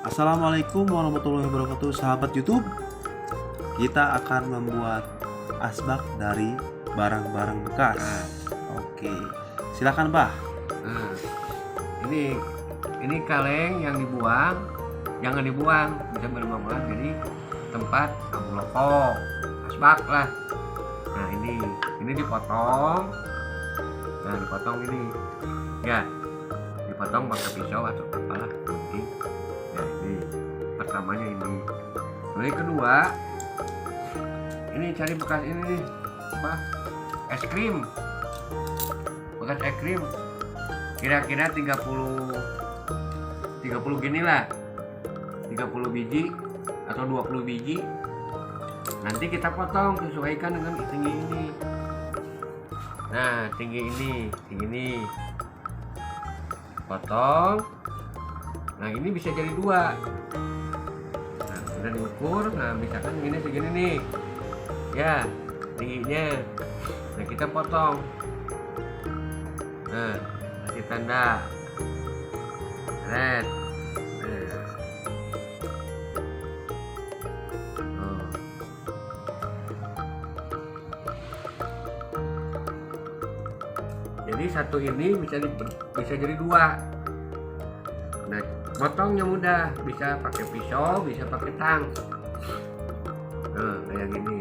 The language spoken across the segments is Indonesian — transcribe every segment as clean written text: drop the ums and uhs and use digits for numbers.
Assalamualaikum warahmatullahi wabarakatuh, sahabat YouTube. Kita akan membuat asbak dari barang-barang bekas. Oke, silakan, Bah. Nah, ini kaleng yang dibuang, jangan dibuang, bisa bermanfaat jadi tempat abu rokok, asbak lah. Nah ini dipotong. Nah dipotong ini, ya dipotong pakai pisau atau apalah nanti. Ya ini pertamanya ini. Lalu kedua, ini cari bekas ini nih, apa? Es krim. Bekas es krim. Kira-kira 30 gini lah, 30 biji atau 20 biji. Nanti kita potong sesuaikan dengan tinggi ini. Nah tinggi ini potong. Nah ini bisa jadi dua. Nah sudah diukur. Nah misalkan ini segini nih, ya tingginya. Nah kita potong. Nah kasih tanda red. Jadi satu ini bisa jadi dua. Nah potongnya mudah, bisa pakai pisau, bisa pakai tang. Nah kayak gini.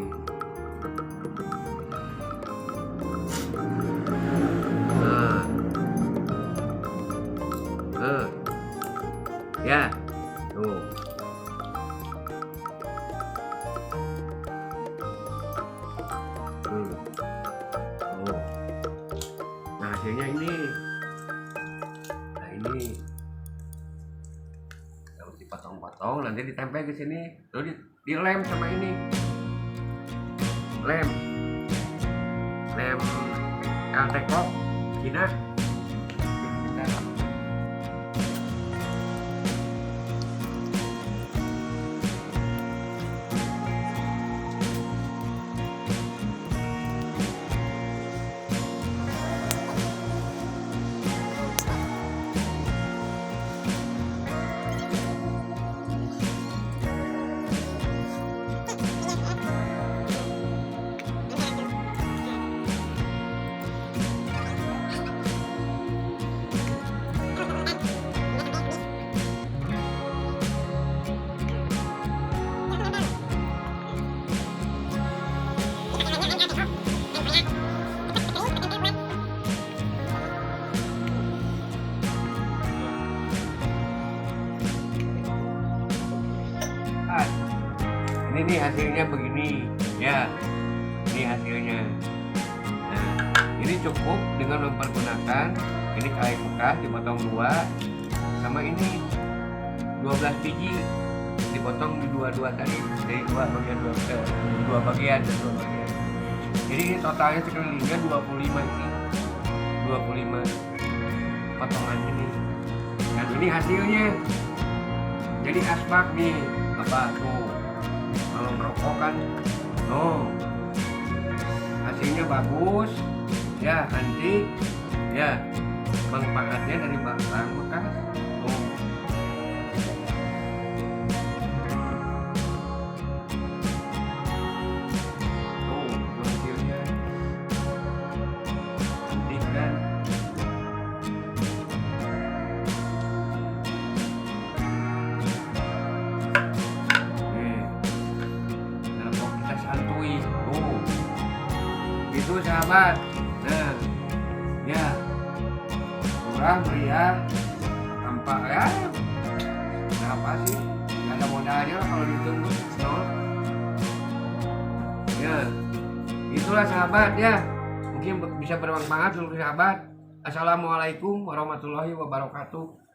Ya tuh. Nah hasilnya ini. Nah ini kalau dipotong-potong nanti ditempel ke sini, lalu dilem sama ini. Lem Alteco Cina. Ini nih hasilnya begini, ya. Ini hasilnya. Nah, ini cukup dengan mempergunakan ini kaleng bekas dipotong dua, sama ini 12 biji dipotong di dua tadi, dari dua bagian. Jadi ini totalnya sekelilingnya 25 ini, 25 potongan ini. Dan ini hasilnya. Jadi asbak nih, apa tuh? Kalau merokok kan, hasilnya bagus, ya antik, ya manfaatnya dari barang bekas. Hasilnya antik kan. Itu sahabat. Nah ya murah meriah tanpa ya apa sih, nggak ada modalnya lah kalau ditunggu nol. Ya itulah sahabat ya, mungkin bisa bermanfaat untuk sahabat. Assalamualaikum warahmatullahi wabarakatuh.